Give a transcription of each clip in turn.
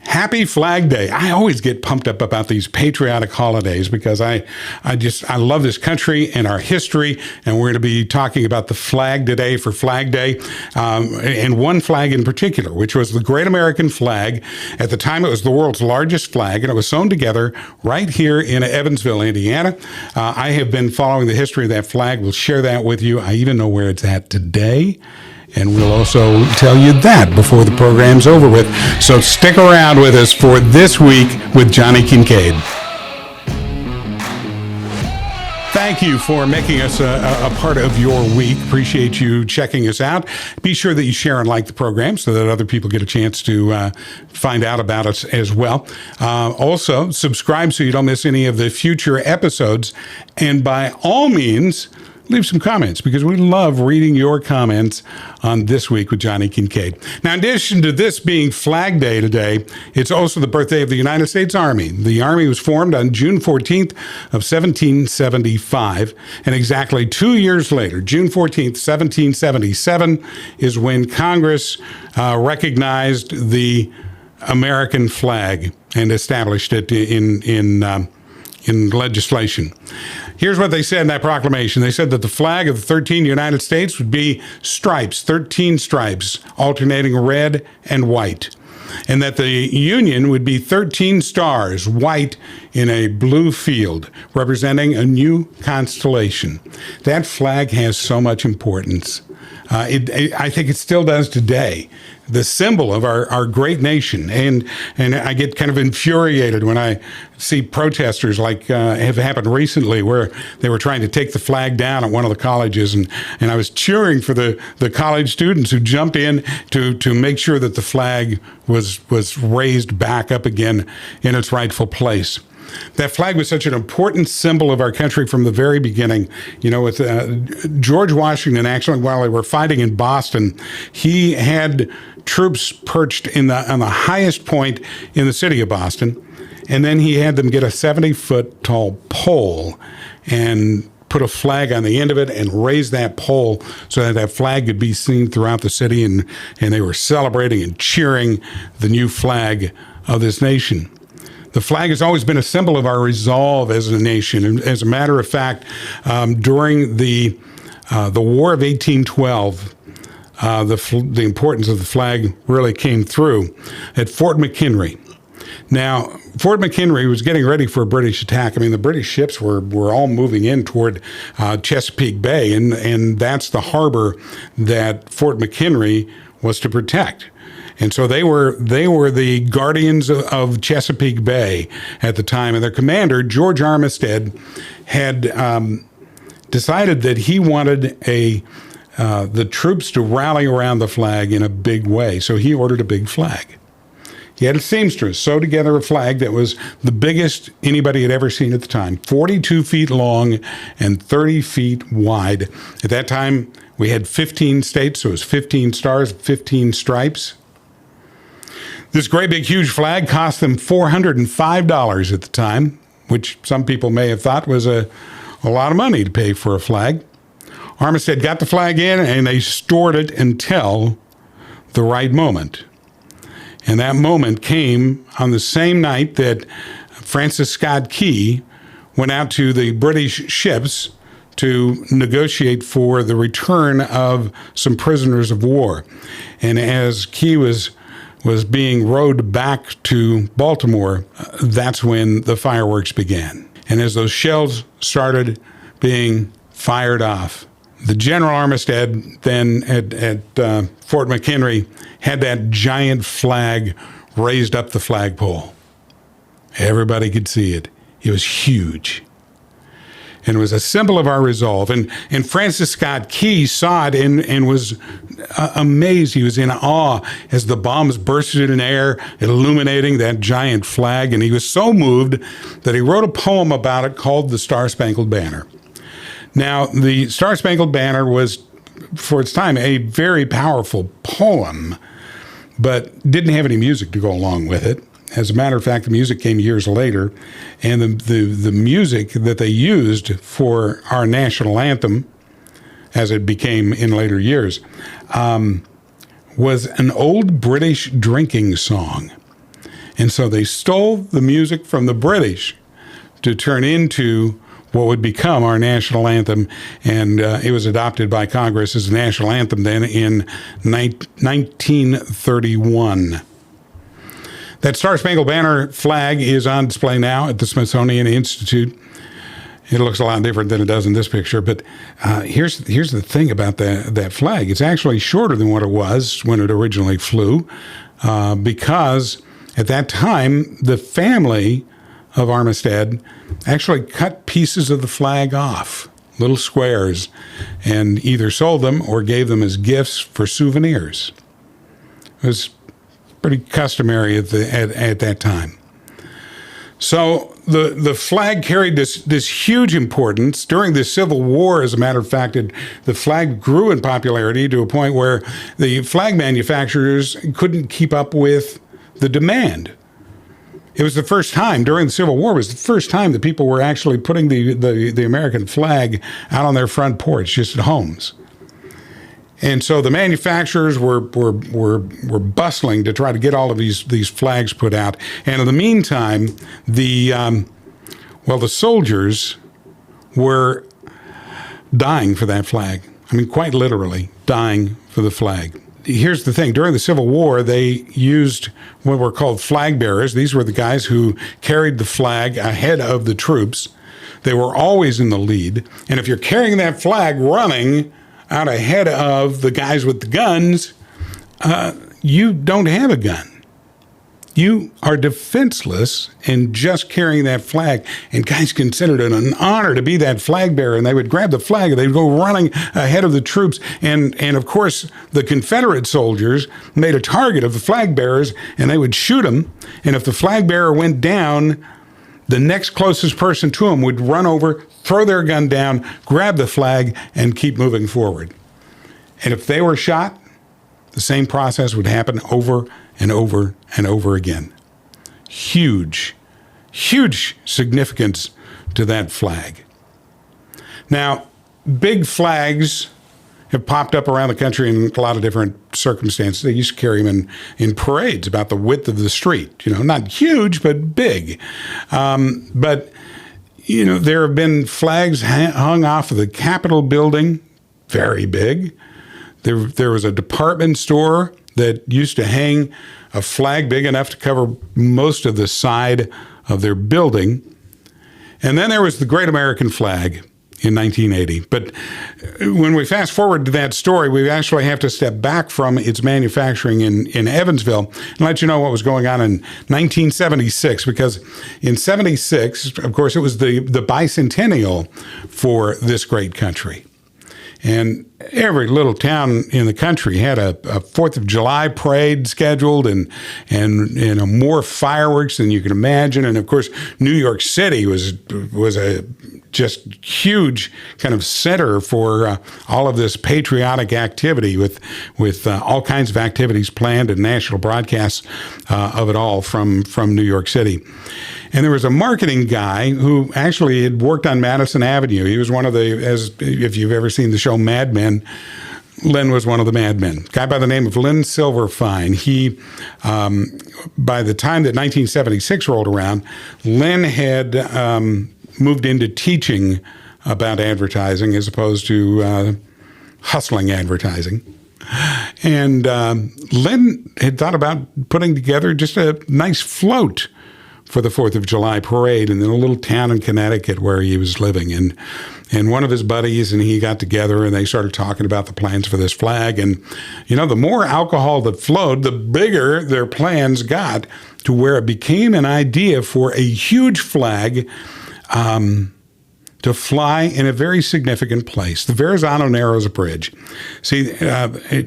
Happy Flag Day. I always get pumped up about these patriotic holidays because I love this country and our history, and we're going to be talking about the flag today for Flag Day, and one flag in particular, which was the Great American Flag. At the time, it was the world's largest flag, and it was sewn together right here in Evansville, Indiana. I have been following the history of that flag. We'll share that with you. I even know where it's at today. And we'll also tell you that before the program's over with. So stick around with us for This Week with Johnny Kincaid. Thank you for making us a part of your week. Appreciate you checking us out. Be sure that you share and like the program so that other people get a chance to find out about us as well. Also, subscribe so you don't miss any of the future episodes. And by all means, leave some comments because we love reading your comments on This Week with Johnny Kincaid. Now, in addition to this being Flag Day today, it's also the birthday of the United States Army. The Army was formed on June 14th of 1775, and exactly 2 years later, June 14th, 1777, is when Congress recognized the American flag and established it in legislation. Here's what they said in that proclamation. They said that the flag of the 13 United States would be stripes, 13 stripes, alternating red and white, and that the Union would be 13 stars, white in a blue field, representing a new constellation. That flag has so much importance. I think it still does today. The symbol of our great nation. And I get kind of infuriated when I see protesters like have happened recently where they were trying to take the flag down at one of the colleges. And I was cheering for the college students who jumped in to make sure that the flag was raised back up again in its rightful place. That flag was such an important symbol of our country from the very beginning. You know, with George Washington, actually, while they were fighting in Boston, he had troops perched on the highest point in the city of Boston, and then he had them get a 70-foot tall pole and put a flag on the end of it and raise that pole so that flag could be seen throughout the city, and they were celebrating and cheering the new flag of this nation. The flag has always been a symbol of our resolve as a nation. And as a matter of fact, during the War of 1812, the importance of the flag really came through at Fort McHenry. Now, Fort McHenry was getting ready for a British attack. I mean, the British ships were all moving in toward Chesapeake Bay, and that's the harbor that Fort McHenry was to protect. And so they were the guardians of Chesapeake Bay at the time. And their commander, George Armistead, had decided that he wanted the troops to rally around the flag in a big way. So he ordered a big flag. He had a seamstress sew together a flag that was the biggest anybody had ever seen at the time, 42 feet long and 30 feet wide. At that time, we had 15 states, so it was 15 stars, 15 stripes. This great big huge flag cost them $405 at the time, which some people may have thought was a lot of money to pay for a flag. Armistead got the flag in, and they stored it until the right moment. And that moment came on the same night that Francis Scott Key went out to the British ships to negotiate for the return of some prisoners of war. And as Key was being rowed back to Baltimore, that's when the fireworks began. And as those shells started being fired off, the General Armistead then at Fort McHenry had that giant flag raised up the flagpole. Everybody could see it. It was huge. And it was a symbol of our resolve. And Francis Scott Key saw it and was amazed. He was in awe as the bombs bursted in air, illuminating that giant flag. And he was so moved that he wrote a poem about it called The Star-Spangled Banner. Now, the Star-Spangled Banner was, for its time, a very powerful poem, but didn't have any music to go along with it. As a matter of fact, the music came years later, and the music that they used for our national anthem, as it became in later years, was an old British drinking song. And so they stole the music from the British to turn into what would become our national anthem, and it was adopted by Congress as a national anthem then in 1931. That Star-Spangled Banner flag is on display now at the Smithsonian Institute. It looks a lot different than it does in this picture, but here's the thing about that flag. It's actually shorter than what it was when it originally flew, because at that time, the family of Armistead actually cut pieces of the flag off, little squares, and either sold them or gave them as gifts for souvenirs. It was pretty customary at that time. So the flag carried this huge importance. During the Civil War, as a matter of fact, the flag grew in popularity to a point where the flag manufacturers couldn't keep up with the demand. It was the first time during the Civil War, it was the first time that people were actually putting the American flag out on their front porch, just at homes. And so the manufacturers were bustling to try to get all of these flags put out. And in the meantime, the soldiers were dying for that flag. I mean, quite literally dying for the flag. Here's the thing. During the Civil War, they used what were called flag bearers. These were the guys who carried the flag ahead of the troops. They were always in the lead. And if you're carrying that flag running out ahead of the guys with the guns, you don't have a gun. You are defenseless in just carrying that flag. And guys considered it an honor to be that flag bearer. And they would grab the flag and they'd go running ahead of the troops. And of course, the Confederate soldiers made a target of the flag bearers and they would shoot them. And if the flag bearer went down, the next closest person to him would run over, throw their gun down, grab the flag, and keep moving forward. And if they were shot, the same process would happen over and over and over again. Huge, huge significance to that flag. Now, big flags have popped up around the country in a lot of different circumstances. They used to carry them in parades about the width of the street. Not huge, but big. But there have been flags hung off of the Capitol building, very big. There was a department store that used to hang a flag big enough to cover most of the side of their building. And then there was the Great American Flag in 1980. But when we fast forward to that story, we actually have to step back from its manufacturing in Evansville and let you know what was going on in 1976, because in 76, of course, it was the bicentennial for this great country. And every little town in the country had a 4th of July parade scheduled and more fireworks than you can imagine. And of course, New York City was a just huge kind of center for all of this patriotic activity with all kinds of activities planned and national broadcasts of it all from New York City. And there was a marketing guy who actually had worked on Madison Avenue. He was one of if you've ever seen the show Mad Men, Lynn was one of the Mad Men. A guy by the name of Lynn Silverfine. He, by the time that 1976 rolled around, Lynn had moved into teaching about advertising as opposed to hustling advertising. And Lynn had thought about putting together just a nice float for the 4th of July parade in a little town in Connecticut where he was living. And one of his buddies and he got together and they started talking about the plans for this flag. And, the more alcohol that flowed, the bigger their plans got, to where it became an idea for a huge flag to fly in a very significant place, the Verrazano Narrows Bridge. See,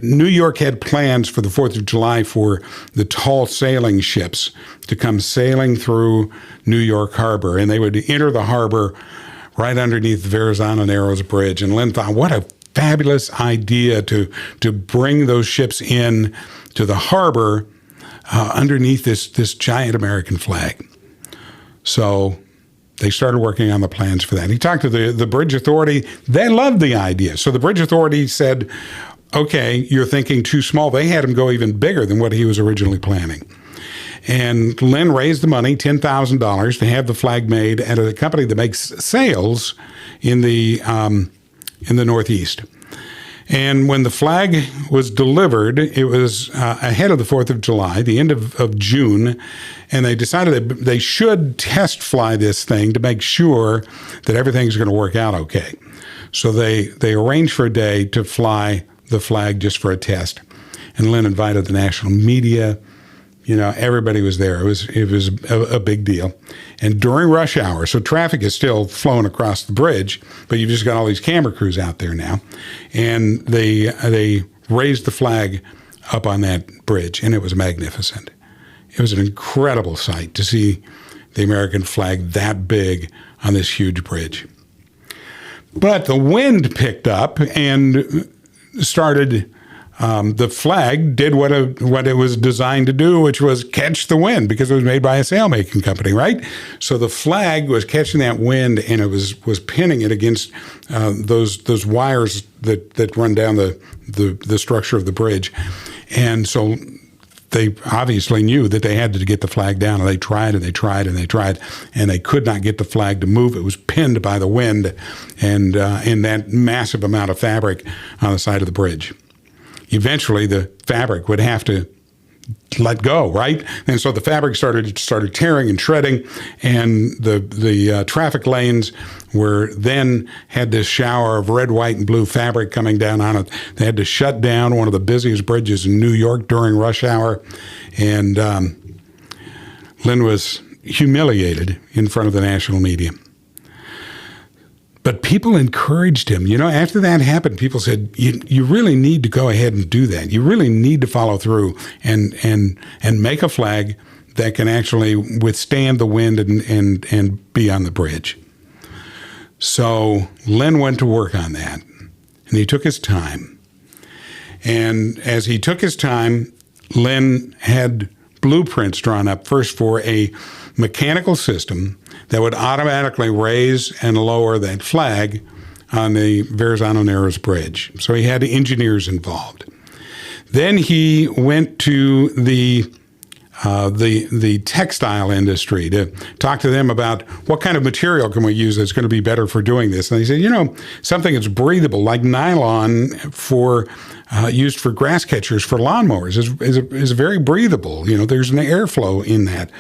New York had plans for the 4th of July for the tall sailing ships to come sailing through New York Harbor, and they would enter the harbor right underneath the Verrazano Narrows Bridge. And Lynn thought, what a fabulous idea to bring those ships in to the harbor underneath this giant American flag. So they started working on the plans for that. He talked to the Bridge Authority. They loved the idea. So the Bridge Authority said, okay, you're thinking too small. They had him go even bigger than what he was originally planning. And Lynn raised the money, $10,000, to have the flag made at a company that makes sails in the Northeast. And when the flag was delivered, it was ahead of the 4th of July, the end of June, and they decided that they should test fly this thing to make sure that everything's going to work out okay. So they arranged for a day to fly the flag just for a test. And Lynn invited the national media. Everybody was there. It was a big deal. And during rush hour, so traffic is still flowing across the bridge, but you've just got all these camera crews out there now. And they raised the flag up on that bridge, and it was magnificent. It was an incredible sight to see the American flag that big on this huge bridge. But the wind picked up and started. The flag did what it was designed to do, which was catch the wind, because it was made by a sail-making company, right? So the flag was catching that wind, and it was pinning it against those wires that run down the structure of the bridge. And so they obviously knew that they had to get the flag down, and they tried and they tried and they tried, and they could not get the flag to move. It was pinned by the wind and in that massive amount of fabric on the side of the bridge. Eventually, the fabric would have to let go, right? And so the fabric started tearing and shredding, and the traffic lanes had this shower of red, white, and blue fabric coming down on it. They had to shut down one of the busiest bridges in New York during rush hour, and Lynn was humiliated in front of the national media. But people encouraged him. After that happened, people said, you really need to go ahead and do that. You really need to follow through and make a flag that can actually withstand the wind and be on the bridge. So Lynn went to work on that, and he took his time. And as he took his time, Lynn had blueprints drawn up first for a mechanical system that would automatically raise and lower that flag on the Verrazano-Narrows Bridge. So he had engineers involved. Then he went to the textile industry to talk to them about what kind of material can we use that's going to be better for doing this. And they said, something that's breathable, like nylon used for grass catchers for lawnmowers is very breathable. There's an airflow in that.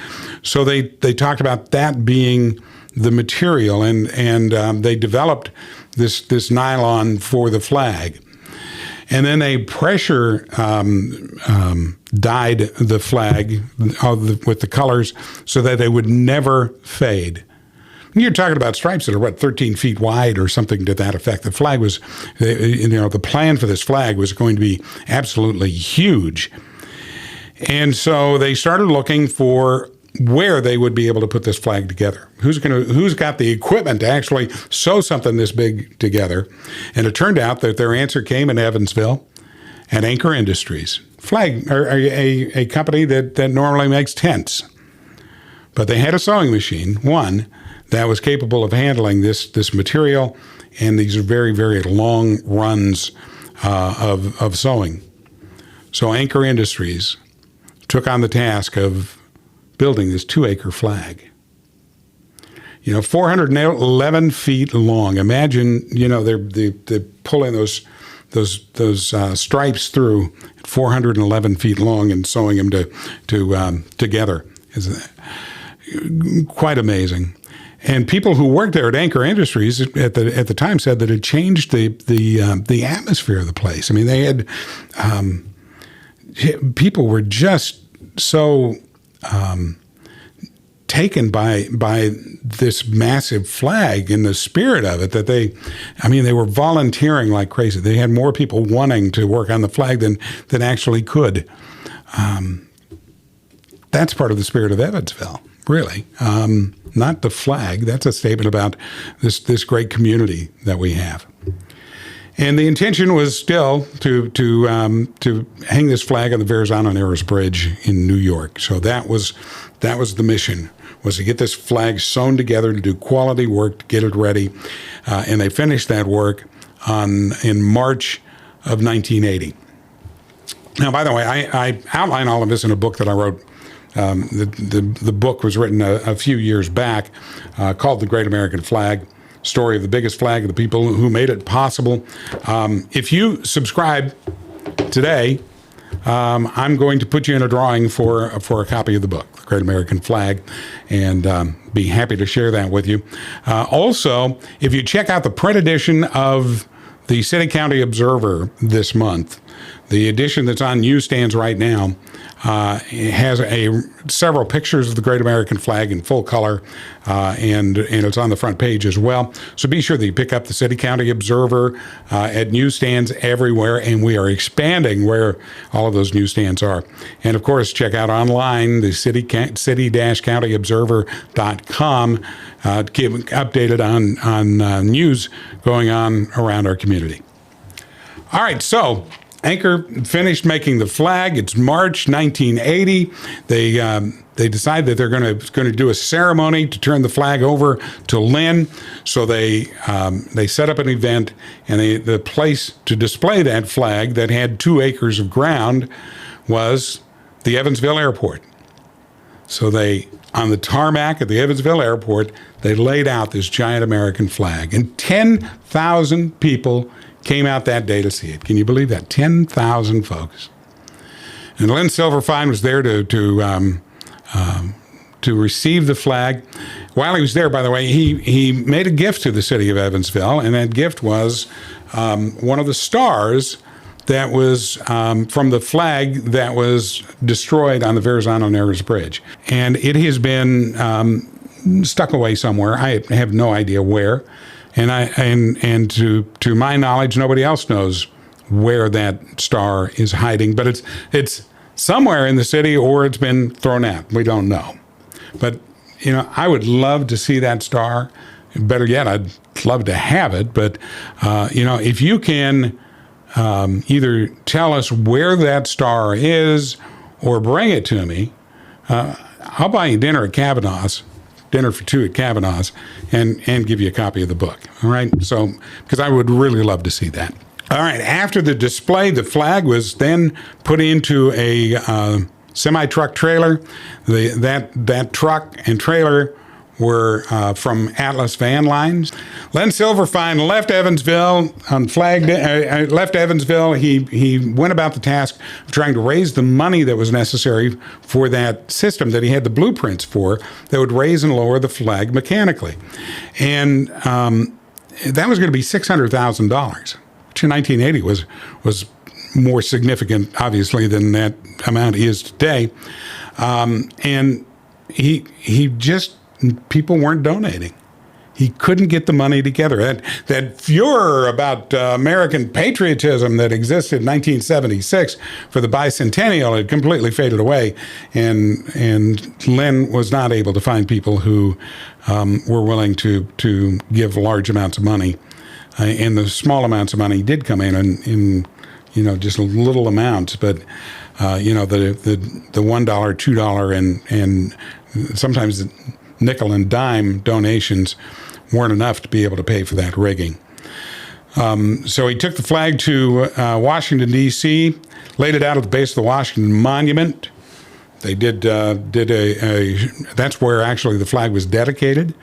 So they talked about that being the material, and they developed this nylon for the flag. And then they pressure dyed the flag with the colors so that they would never fade. You're talking about stripes that are, 13 feet wide or something to that effect. The flag was, the plan for this flag was going to be absolutely huge. And so they started looking for where they would be able to put this flag together. Who's got the equipment to actually sew something this big together? And it turned out that their answer came in Evansville at Anchor Industries, a company that normally makes tents. But they had a sewing machine, one, that was capable of handling this material and these very, very long runs of sewing. So Anchor Industries took on the task of building this 2-acre flag. 411 feet long. Imagine, they're pulling those stripes through 411 feet long and sewing them together. Is quite amazing. And people who worked there at Anchor Industries at the time said that it changed the atmosphere of the place. I mean, they had people were just so taken by this massive flag and the spirit of it that they were volunteering like crazy. They had more people wanting to work on the flag than actually could. That's part of the spirit of Evansville, really. Not the flag. That's a statement about this great community that we have. And the intention was still to hang this flag on the Verrazano-Narrows Bridge in New York. So that was the mission, was to get this flag sewn together, to do quality work, to get it ready. And they finished that work in March of 1980. Now, by the way, I outline all of this in a book that I wrote The book was written a few years back, called The Great American Flag, story of the biggest flag of the people who made it possible. If you subscribe today, I'm going to put you in a drawing for a copy of the book, The Great American Flag, and be happy to share that with you. Also, if you check out the print edition of the City County Observer this month, the edition that's on newsstands right now, has several pictures of the Great American Flag in full color, and it's on the front page as well. So be sure that you pick up the City County Observer at newsstands everywhere, and we are expanding where all of those newsstands are. And of course, check out online the city-countyobserver.com to keep updated on news going on around our community. All right, so Anchor finished making the flag. It's March 1980. They decide that they're going to do a ceremony to turn the flag over to Lynn. So they set up an event, and the place to display that flag that had 2 acres of ground was the Evansville Airport. So on the tarmac at the Evansville Airport, they laid out this giant American flag, and 10,000 people came out that day to see it. Can you believe that? 10,000 folks. And Lynn Silverfine was there to receive the flag. While he was there, by the way, he made a gift to the city of Evansville, and that gift was one of the stars that was from the flag that was destroyed on the Verrazano-Narrows Bridge. And it has been stuck away somewhere. I have no idea where. And to my knowledge, nobody else knows where that star is hiding. But it's somewhere in the city, or it's been thrown out. We don't know. But I would love to see that star. Better yet, I'd love to have it. But if you can either tell us where that star is or bring it to me, I'll buy you dinner at Kavanaugh's. Dinner for 2 at Kavanaugh's, and give you a copy of the book. All right? So, because I would really love to see that. All right. After the display, the flag was then put into a semi-truck trailer. That truck and trailer were from Atlas Van Lines. Len Silverfine left Evansville on Flag Day. Left Evansville. He went about the task of trying to raise the money that was necessary for that system that he had the blueprints for that would raise and lower the flag mechanically, and that was going to be $600,000, which in 1980 was more significant, obviously, than that amount is today. And he just, people weren't donating. He couldn't get the money together. That furor about American patriotism that existed in 1976 for the bicentennial had completely faded away, and Lynn was not able to find people who were willing to give large amounts of money. And the small amounts of money did come in just little amounts, but the $1, $2, and sometimes nickel and dime donations weren't enough to be able to pay for that rigging. So he took the flag to Washington, D.C., laid it out at the base of the Washington Monument. They did that's where actually the flag was dedicated.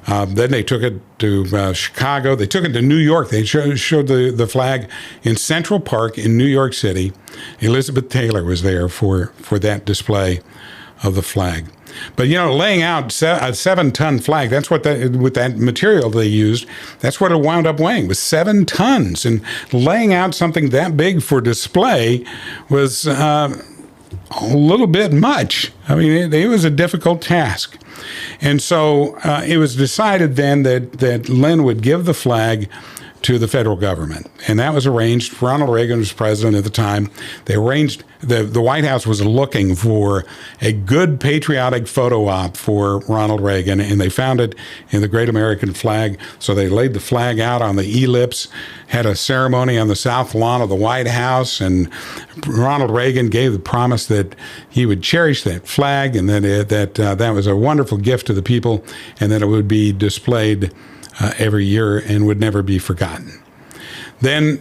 Then they took it to Chicago. They took it to New York. They showed the flag in Central Park in New York City. Elizabeth Taylor was there for that display of the flag. But, laying out a 7-ton flag, that's what with that material they used, that's what it wound up weighing, was 7 tons. And laying out something that big for display was a little bit much. I mean, it was a difficult task. And so it was decided then that Lynn would give the flag to the federal government. And that was arranged. Ronald Reagan was president at the time. They arranged, the White House was looking for a good patriotic photo op for Ronald Reagan, and they found it in the Great American Flag. So they laid the flag out on the ellipse, had a ceremony on the south lawn of the White House, and Ronald Reagan gave the promise that he would cherish that flag, and that was a wonderful gift to the people, and that it would be displayed every year and would never be forgotten. Then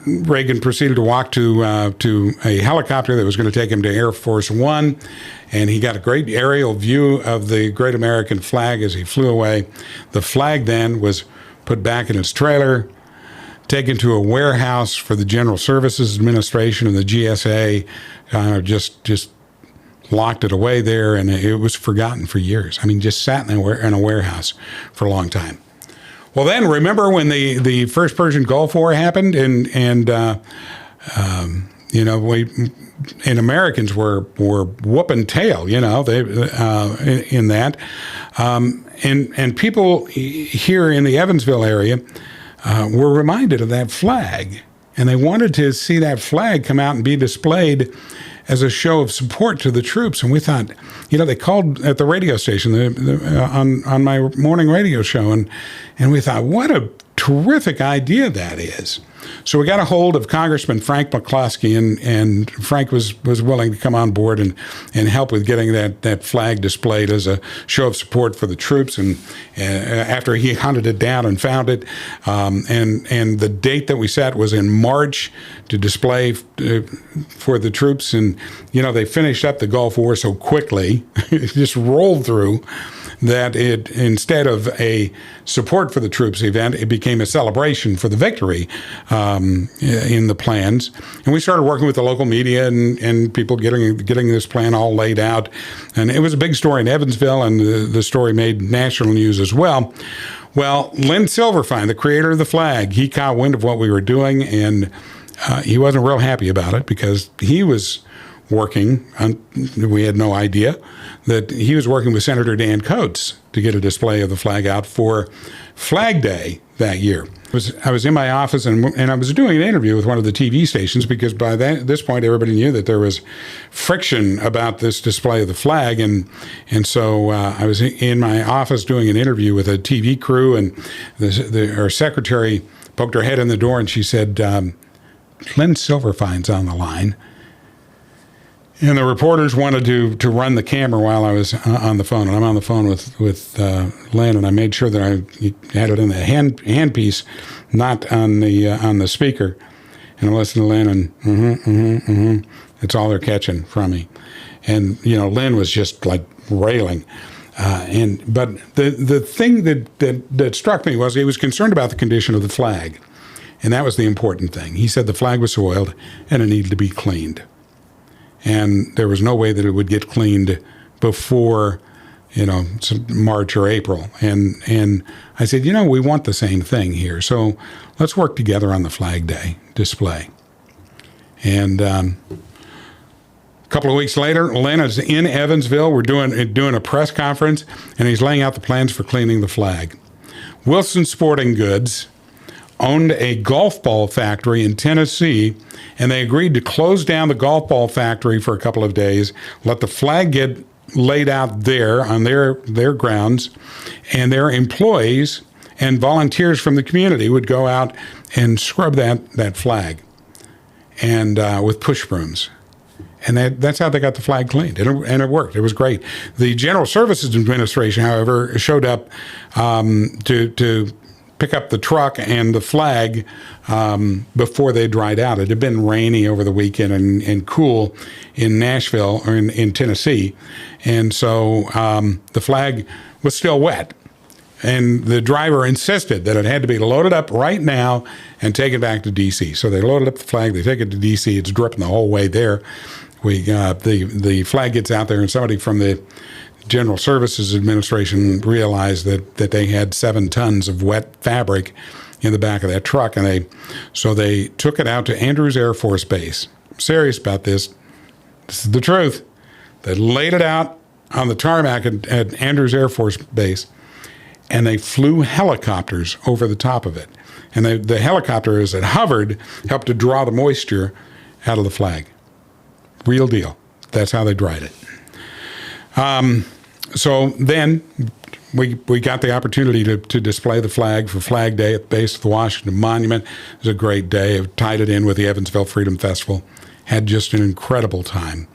Reagan proceeded to walk to a helicopter that was going to take him to Air Force One, and he got a great aerial view of the great American flag as he flew away. The flag then was put back in its trailer, taken to a warehouse for the General Services Administration, and the GSA just locked it away there, and it was forgotten for years. I mean, just sat in a warehouse for a long time. Well, then remember when the first Persian Gulf War happened, and Americans were whooping tail, in that, and people here in the Evansville area were reminded of that flag, and they wanted to see that flag come out and be displayed as a show of support to the troops. And we thought, they called at the radio station on my morning radio show, and we thought, what a terrific idea that is. So we got a hold of Congressman Frank McCloskey, and Frank was willing to come on board and help with getting that flag displayed as a show of support for the troops. And after he hunted it down and found it, and the date that we set was in March to display for the troops. And, they finished up the Gulf War so quickly, it just rolled through, that it, instead of a support for the troops event, it became a celebration for the victory in the plans. And we started working with the local media and people getting this plan all laid out. And it was a big story in Evansville, and the story made national news as well. Well, Lynn Silverfine, the creator of the flag, he caught wind of what we were doing, and he wasn't real happy about it because he was working on, we had no idea that he was working with Senator Dan Coates to get a display of the flag out for Flag Day that year. I was in my office and I was doing an interview with one of the TV stations because by this point everybody knew that there was friction about this display of the flag, and so I was in my office doing an interview with a TV crew, and our secretary poked her head in the door and she said, "Lynn Silverfine's on the line." And the reporters wanted to run the camera while I was on the phone, and I'm on the phone with Lynn, and I made sure that I had it in the handpiece, not on the speaker. And I listened to Lynn, and it's all they're catching from me. And Lynn was just like railing. But the thing that struck me was he was concerned about the condition of the flag, and that was the important thing. He said the flag was soiled and it needed to be cleaned. And there was no way that it would get cleaned before, March or April. And I said, we want the same thing here. So let's work together on the Flag Day display. And a couple of weeks later, Lynn is in Evansville. We're doing a press conference, and he's laying out the plans for cleaning the flag. Wilson Sporting Goods owned a golf ball factory in Tennessee, and they agreed to close down the golf ball factory for a couple of days, let the flag get laid out there on their grounds, and their employees and volunteers from the community would go out and scrub that flag and with push brooms. And that's how they got the flag cleaned, and it worked. It was great. The General Services Administration, however, showed up to pick up the truck and the flag before they dried out. It had been rainy over the weekend and cool in Nashville or in Tennessee. And so the flag was still wet. And the driver insisted that it had to be loaded up right now and taken back to D.C. So they loaded up the flag, they take it to D.C., it's dripping the whole way there. The flag gets out there, and somebody from the General Services Administration realized that they had 7 tons of wet fabric in the back of that truck, and they took it out to Andrews Air Force Base. I'm serious about this. This is the truth. They laid it out on the tarmac at Andrews Air Force Base, and they flew helicopters over the top of it. And the helicopter, as it hovered, helped to draw the moisture out of the flag. Real deal. That's how they dried it. So then we got the opportunity to display the flag for Flag Day at the base of the Washington Monument. It was a great day. I tied it in with the Evansville Freedom Festival. Had just an incredible time.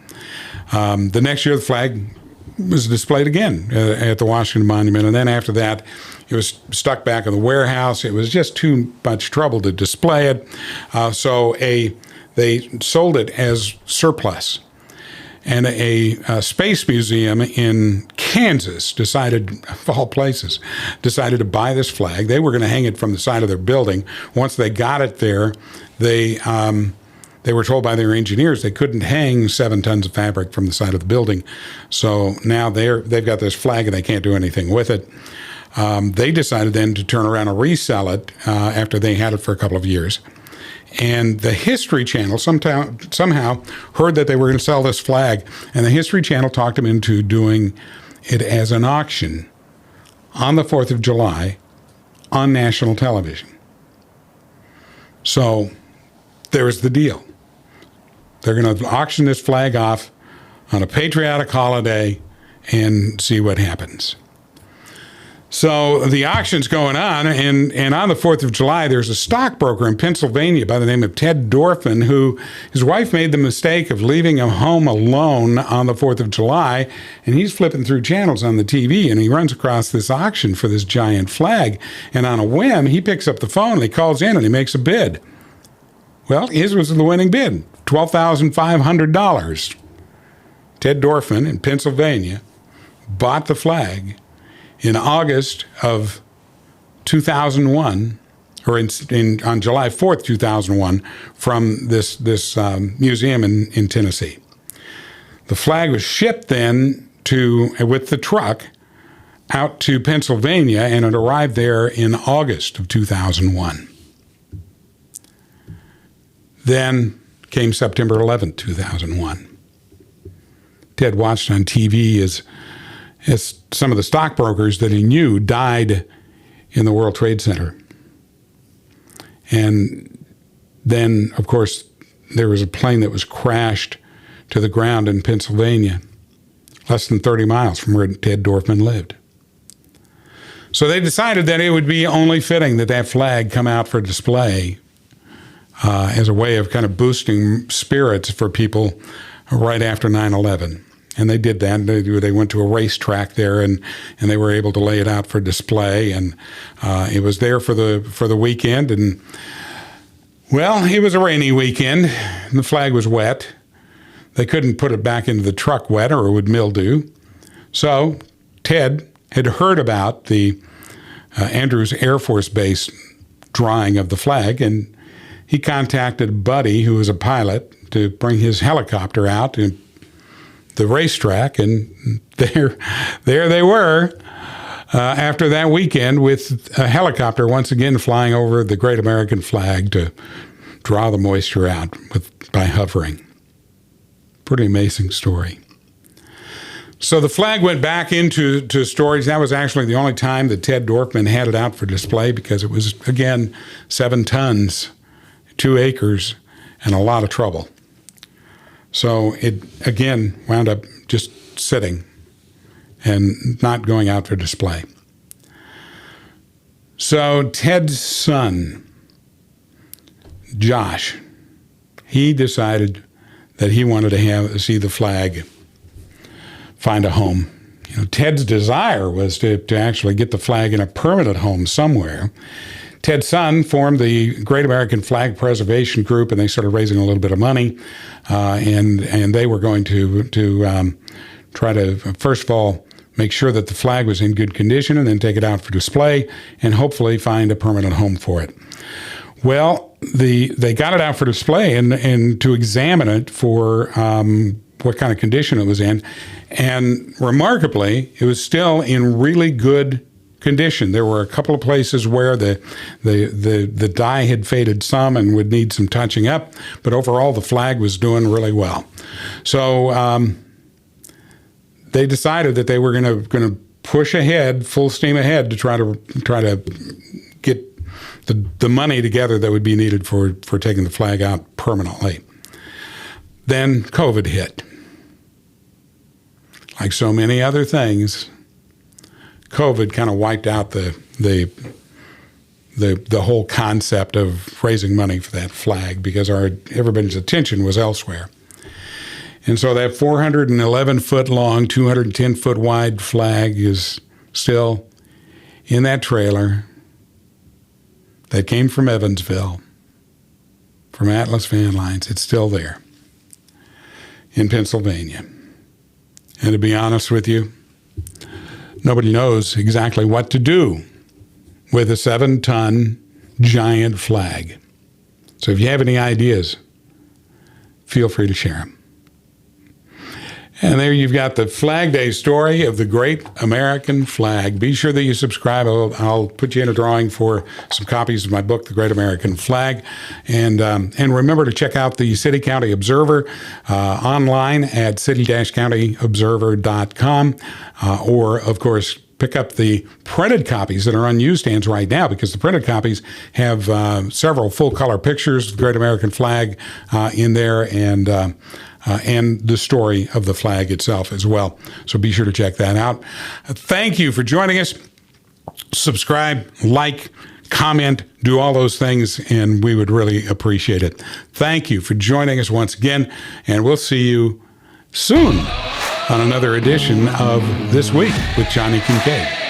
The next year, the flag was displayed again at the Washington Monument. And then after that, it was stuck back in the warehouse. It was just too much trouble to display it. So they sold it as surplus. And a space museum in Kansas decided, of all places, decided to buy this flag. They were going to hang it from the side of their building. Once they got it there, they were told by their engineers they couldn't hang 7 tons of fabric from the side of the building. So now they've got this flag and they can't do anything with it. They decided then to turn around and resell it after they had it for a couple of years. And the History Channel somehow heard that they were going to sell this flag, and the History Channel talked them into doing it as an auction on the 4th of July on national television. So there's the deal. They're going to auction this flag off on a patriotic holiday and see what happens. So the auction's going on, and on the 4th of July, there's a stockbroker in Pennsylvania by the name of Ted Dorfman, who his wife made the mistake of leaving him home alone on the 4th of July, and he's flipping through channels on the TV, and he runs across this auction for this giant flag, and on a whim, he picks up the phone, and he calls in, and he makes a bid. Well, his was the winning bid, $12,500. Ted Dorfman in Pennsylvania bought the flag in August of 2001, or on July 4th, 2001, from this museum in Tennessee. The flag was shipped then with the truck out to Pennsylvania, and it arrived there in August of 2001. Then came September 11th, 2001. Ted watched on TV as some of the stockbrokers that he knew died in the World Trade Center. And then, of course, there was a plane that was crashed to the ground in Pennsylvania, less than 30 miles from where Ted Dorfman lived. So they decided that it would be only fitting that that flag come out for display as a way of kind of boosting spirits for people right after 9/11. And they did that. They went to a racetrack there, and they were able to lay it out for display. And it was there for the weekend. And, well, it was a rainy weekend, and the flag was wet. They couldn't put it back into the truck wet or it would mildew. So Ted had heard about the Andrews Air Force Base drawing of the flag, and he contacted a buddy who was a pilot to bring his helicopter out to the racetrack, and there they were after that weekend with a helicopter once again flying over the great American flag to draw the moisture out by hovering. Pretty amazing story. So the flag went back into storage. That was actually the only time that Ted Dorfman had it out for display, because it was, again, 7 tons, 2 acres, and a lot of trouble. So it, again, wound up just sitting and not going out for display. So Ted's son, Josh, he decided that he wanted to see the flag find a home. You know, Ted's desire was to actually get the flag in a permanent home somewhere. Ted's son formed the Great American Flag Preservation Group, and they started raising a little bit of money, and they were going to try to, first of all, make sure that the flag was in good condition, and then take it out for display, and hopefully find a permanent home for it. Well, they got it out for display and to examine it for what kind of condition it was in, and remarkably, it was still in really good condition. There were a couple of places where the dye had faded some and would need some touching up, but overall the flag was doing really well. So they decided that they were going to push ahead, full steam ahead, to try to get the money together that would be needed for taking the flag out permanently. Then COVID hit. Like so many other things, COVID kind of wiped out the whole concept of raising money for that flag, because everybody's attention was elsewhere. And so that 411-foot long, 210-foot wide flag is still in that trailer that came from Evansville, from Atlas Van Lines. It's still there in Pennsylvania. And to be honest with you, nobody knows exactly what to do with a 7-ton giant flag. So if you have any ideas, feel free to share them. And there you've got the Flag Day story of the great American flag. Be sure that you subscribe. I'll put you in a drawing for some copies of my book, The Great American Flag. And remember to check out the City County Observer online at city-countyobserver.com. Or, of course, pick up the printed copies that are on newsstands right now, because the printed copies have several full-color pictures of the Great American Flag in there, and the story of the flag itself as well. So be sure to check that out. Thank you for joining us. Subscribe, like, comment, do all those things, and we would really appreciate it. Thank you for joining us once again, and we'll see you soon on another edition of This Week with Johnny Kincaid.